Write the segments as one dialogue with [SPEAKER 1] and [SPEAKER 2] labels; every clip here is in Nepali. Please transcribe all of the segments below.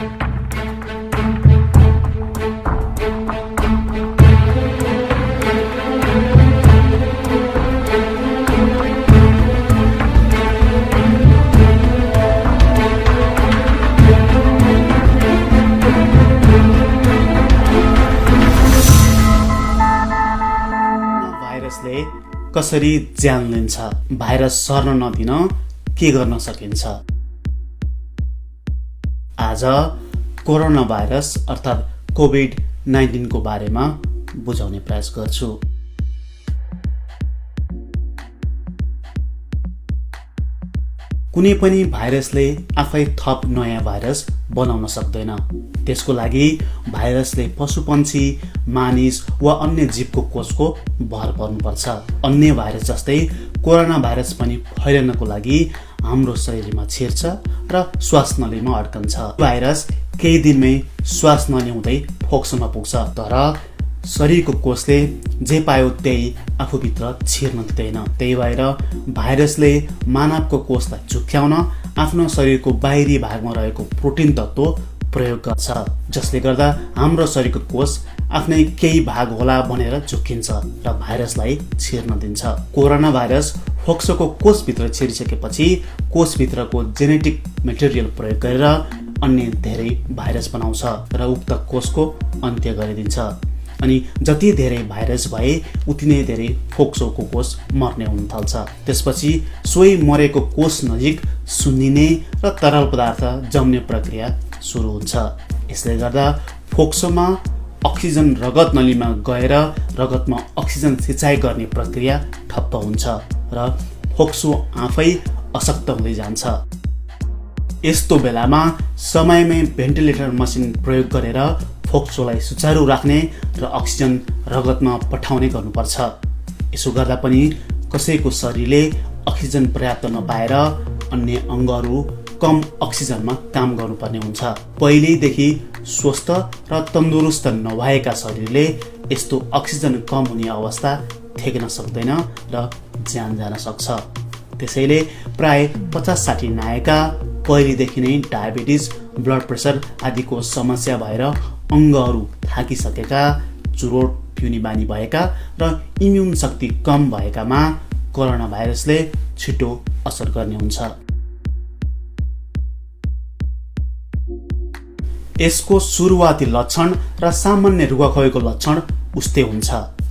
[SPEAKER 1] भाइरसले कसरी ज्यान लिन्छ, भाइरस सर्न नदिन के गर्न सकिन्छ। आज कोरोना भाइरस अर्थात् कोभिड-19 को बारेमा बुझाउने प्रयास गर्छु। कुनै पनि भाइरसले आफै थप नयाँ भाइरस बनाउन सक्दैन। त्यसको लागि भाइरसले पशुपन्छी, मानिस वा अन्य जीवको कोषको भर पर्नुपर्छ। अन्य भाइरस जस्तै कोरोना भाइरस पनि फैलनको लागि हाम्रो शरीरमा छिर्छ र श्वास नलीमा अड्कन्छ। भाइरस केही दिनमै श्वास नली हुँदै फोक्सोमा पुग्छ, तर शरीरको कोषले जे पायो त्यही आफूभित्र छिर्न दिँदैन। त्यही भएर भाइरसले मानवको कोषलाई झुक्क्याउन आफ्नो शरीरको बाहिरी भागमा रहेको प्रोटिन तत्त्व प्रयोग गर्छ, जसले गर्दा हाम्रो शरीरको कोष आफ्नै केही भाग होला भनेर झुक्किन्छ र भाइरसलाई छिर्न दिन्छ। कोरोना भाइरस फोक्सोको कोषभित्र छिरिसकेपछि कोषभित्रको जेनेटिक मेटेरियल प्रयोग गरेर अन्य धेरै भाइरस बनाउँछ र उक्त कोषको अन्त्य गरिदिन्छ। अनि जति धेरै भाइरस भए उति नै धेरै फोक्सोको कोष मर्ने हुन थाल्छ। त्यसपछि सोही मरेको कोष नजिक सुन्निने र तरल पदार्थ जम्ने प्रक्रिया सुरु हुन्छ। यसले गर्दा फोक्सोमा अक्सिजन रगत नलीमा गएर रगतमा अक्सिजन सिँचाइ गर्ने प्रक्रिया ठप्प हुन्छ र फोक्सो आफै अशक्त हुँदै जान्छ। यस्तो बेलामा समयमै भेन्टिलेटर मसिन प्रयोग गरेर फोक्सोलाई सुचारू राख्ने र अक्सिजन रगतमा पठाउने गर्नुपर्छ। यसो गर्दा पनि कसैको शरीरले अक्सिजन पर्याप्त नपाएर अन्य अङ्गहरू कम अक्सिजनमा काम गर्नुपर्ने हुन्छ। पहिलेदेखि स्वस्थ र तन्दुरुस्त नभएका शरीरले यस्तो अक्सिजन कम हुने अवस्था थेक्न सक्दैन र ज्यान जान सक्छ। त्यसैले प्राय 50-60 नायका पहिलेदेखि नै डायबिटिज, ब्लड प्रेसर आदिको समस्या भएर अङ्गहरू थाकिसकेका, चुरोट पिउने बानी भएका र इम्युन शक्ति कम भएकामा कोरोना भाइरसले छिटो असर गर्ने हुन्छ। यसको सुरुवाती लक्षण र सामान्य रुगाखोकीको लक्षण उस्तै हुन्छ,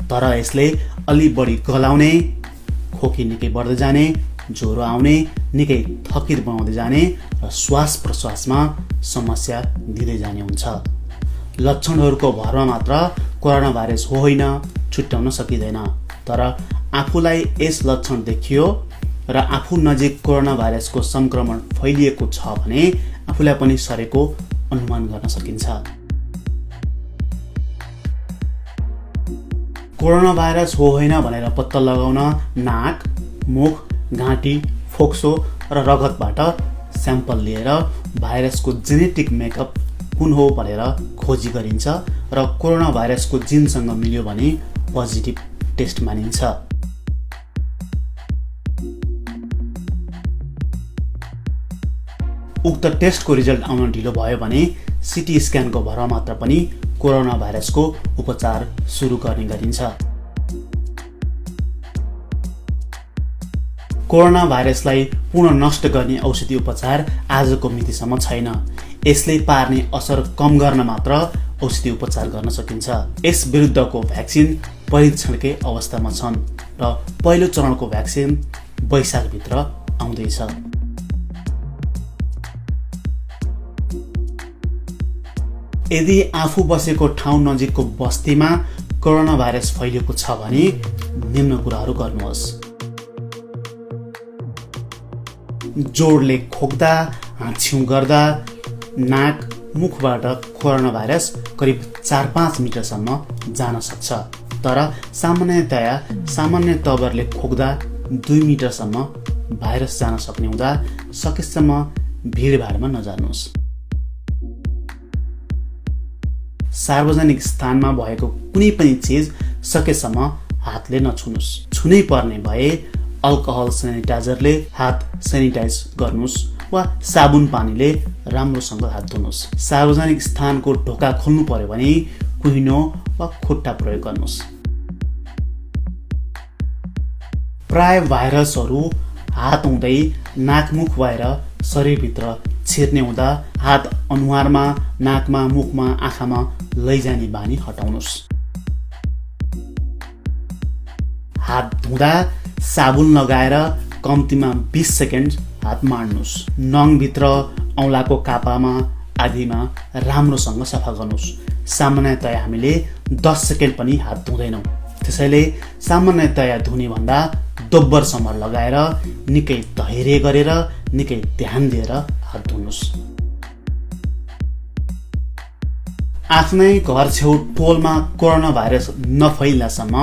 [SPEAKER 1] तर यसले अलि बढी गलाउने, खोकी निकै बढ्दै जाने, ज्वरो आउने, निकै थकित बनाउँदै जाने र श्वास प्रश्वासमा समस्या दिँदै जाने हुन्छ। लक्षणहरूको भरमा मात्र कोरोना भाइरस हो होइन छुट्याउन सकिँदैन, तर आफूलाई यस लक्षण देखियो र आफू नजिक कोरोना भाइरसको संक्रमण फैलिएको छ भने आफूलाई पनि सरेको अनुमान गर्न सकिन्छ। कोरोना भाइरस हो होइन भनेर पत्ता लगाउन नाक, मुख, घाँटी, फोक्सो र रगतबाट स्याम्पल लिएर भाइरसको जेनेटिक मेकअप कुन हो भनेर खोजी गरिन्छ र कोरोना भाइरसको जिनसँग मिल्यो भने पोजिटिभ टेस्ट मानिन्छ। उक्त टेस्टको रिजल्ट आउन ढिलो भयो भने सिटी स्क्यानको भरमा मात्र पनि कोरोना भाइरसको उपचार सुरु गर्ने गरिन्छ। कोरोना भाइरसलाई पुनः नष्ट गर्ने औषधि उपचार आजको मितिसम्म छैन। यसले पार्ने असर कम गर्न मात्र औषधि उपचार गर्न सकिन्छ। यस विरुद्धको भ्याक्सिन परीक्षणकै अवस्थामा छन् र पहिलो चरणको भ्याक्सिन वैशाखभित्र आउँदैछ। यदि आफू बसेको ठाउँ नजिकको बस्तीमा कोरोना भाइरस फैलिएको छ भने निम्न कुराहरू गर्नुहोस्। जोडले खोक्दा, हाँछ्यौँ गर्दा नाक, मुखबाट कोरोना भाइरस करिब 4-5 मिटरसम्म जान सक्छ, तर सामान्य तवरले खोक्दा 2 मिटरसम्म भाइरस जान सक्ने हुँदा सकेसम्म भिडभाडमा नजानुहोस्। सार्वजनिक स्थानमा भएको कुनै पनि चिज सकेसम्म हातले नछुनुस्। छुनै पर्ने भए अल्कोहल सेनिटाइजरले हात सेनिटाइज गर्नुस् वा साबुन पानीले राम्रोसँग हात धुनुहोस्। सार्वजनिक स्थानको ढोका खोल्नु पर्यो भने कुहिनो वा खुट्टा प्रयोग गर्नुहोस्। प्राय भाइरसहरू हात हुँदै नाकमुख भएर शरीरभित्र छिर्ने हुँदा हात अनुहारमा, नाकमा, मुखमा, आँखामा लैजाने बानी हटाउनुहोस्। हात धुँदा साबुन लगाएर कम्तीमा 20 सेकेन्ड हात माड्नुहोस्। नङभित्र, औँलाको कापामा आदिमा राम्रोसँग सफा गर्नुहोस्। सामान्यतया हामीले 10 सेकेन्ड पनि हात धुँदैनौँ, त्यसैले सामान्यतया धुने भन्दा दोब्बरसम्म लगाएर निकै धैर्य गरेर निकै ध्यान दिएर हात धुनुहोस्। आफ्नै घर छेउ टोलमा कोरोना भाइरस नफैलासम्म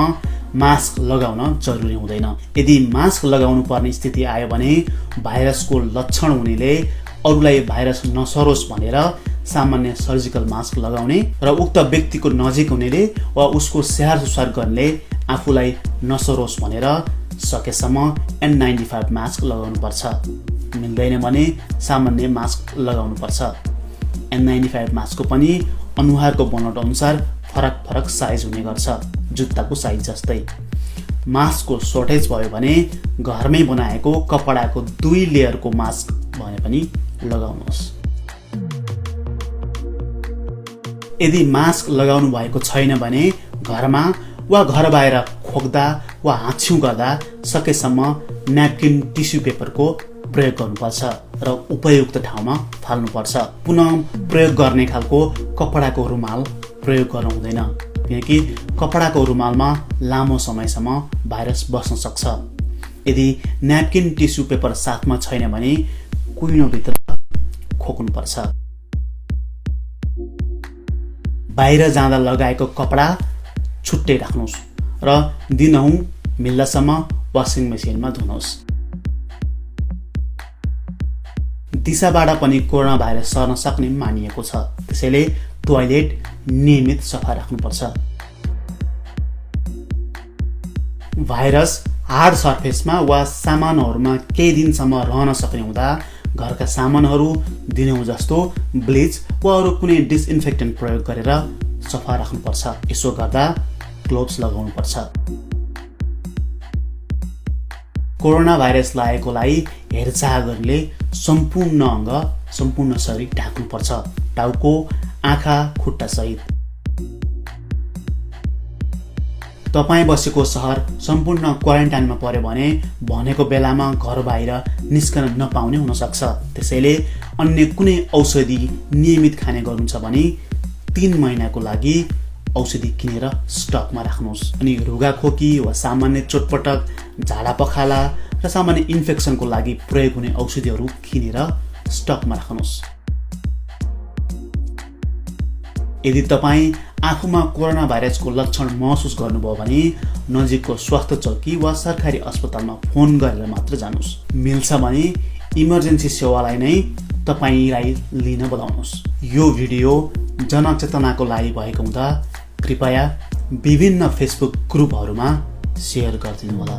[SPEAKER 1] मास्क लगाउन जरुरी हुँदैन। यदि मास्क लगाउनु पर्ने स्थिति आयो भने भाइरसको लक्षण हुनेले अरूलाई भाइरस नसरोस् भनेर सामान्य सर्जिकल मास्क लगाउने र उक्त व्यक्तिको नजिक हुनेले वा उसको स्याहार सुसार गर्नेले आफूलाई नसरोस् भनेर सकेसम्म N95 मास्क लगाउनु पर्छ। मिल्दैन भने सामान्य मास्क लगाउनु पर्छ। N95 मास्कको पनि अनुहारको बनोट अनुसार फरक फरक साइज हुने गर्छ, जुत्ताको साइज जस्तै। मास्कको सर्टेज भयो भने घरमै बनाएको कपडाको 2 लेयरको मास्क भने पनि लगाउनुहोस्। यदि मास्क लगाउनु भएको छैन भने घरमा वा घर बाहिर खोक्दा वा हाँच्छ्युँ गर्दा सकेसम्म न्यापकिन टिस्यु पेपरको प्रयोग गर्नुपर्छ र उपयुक्त ठाउँमा फाल्नुपर्छ। पुनः प्रयोग गर्ने खालको कपडाको रुमाल प्रयोग गर्नु हुँदैन, किनकि कपडाको रुमालमा लामो समयसम्म भाइरस बस्न सक्छ। यदि न्यापकिन टिस्यु पेपर साथमा छैन भने कुहिनोभित्र खोक्नुपर्छ। बाहिर जाँदा लगाएको कपडा छुट्टै राख्नुहोस् र दिनहुँ मिल्दासम्म वासिङ मेसिनमा धुनुहोस्। दिशाबाट पनि कोरोना भाइरस सर्न सक्ने मानिएको छ, त्यसैले टोयलेट नियमित सफा राख्नुपर्छ। भाइरस हार्ड सर्फेसमा वा सामानहरूमा केही दिनसम्म रहन सक्ने हुँदा घरका सामानहरू दिनहुँ जस्तो ब्लिच वा अरू कुनै डिसइन्फेक्टेन्ट प्रयोग गरेर सफा राख्नुपर्छ। यसो गर्दा ग्लोभ्स लगाउनुपर्छ। कोरोना भाइरस लागेकोलाई हेरचाह गर्नेले सम्पूर्ण अङ्ग, सम्पूर्ण शरीर ढाक्नुपर्छ, टाउको, आँखा, खुट्टा सहित। तपाईँ बसेको सहर सम्पूर्ण क्वारेन्टाइनमा पर्यो भने भनेको बेलामा घर बाहिर निस्कन नपाउने हुन सक्छ। त्यसैले अन्य कुनै औषधि नियमित खाने गर्नुहुन्छ भने 3 महिनाको लागि औषधि किनेर स्टकमा राख्नुहोस्। अनि रुगाखोकी वा सामान्य चोटपटक, झाडा पखाला र सामान्य इन्फेक्सनको लागि प्रयोग हुने औषधिहरू किनेर स्टकमा राख्नुहोस्। यदि तपाईँ आफूमा कोरोना भाइरसको लक्षण महसुस गर्नुभयो भने नजिकको स्वास्थ्य चौकी वा सरकारी अस्पतालमा फोन गरेर मात्र जानुहोस्। मिल्छ भने इमर्जेन्सी सेवालाई नै तपाईँलाई लिन बोलाउनुहोस्। यो भिडियो जनचेतनाको लागि भएको हुँदा कृपया विभिन्न फेसबुक ग्रुपहरूमा सेयर गरिदिनुहोला।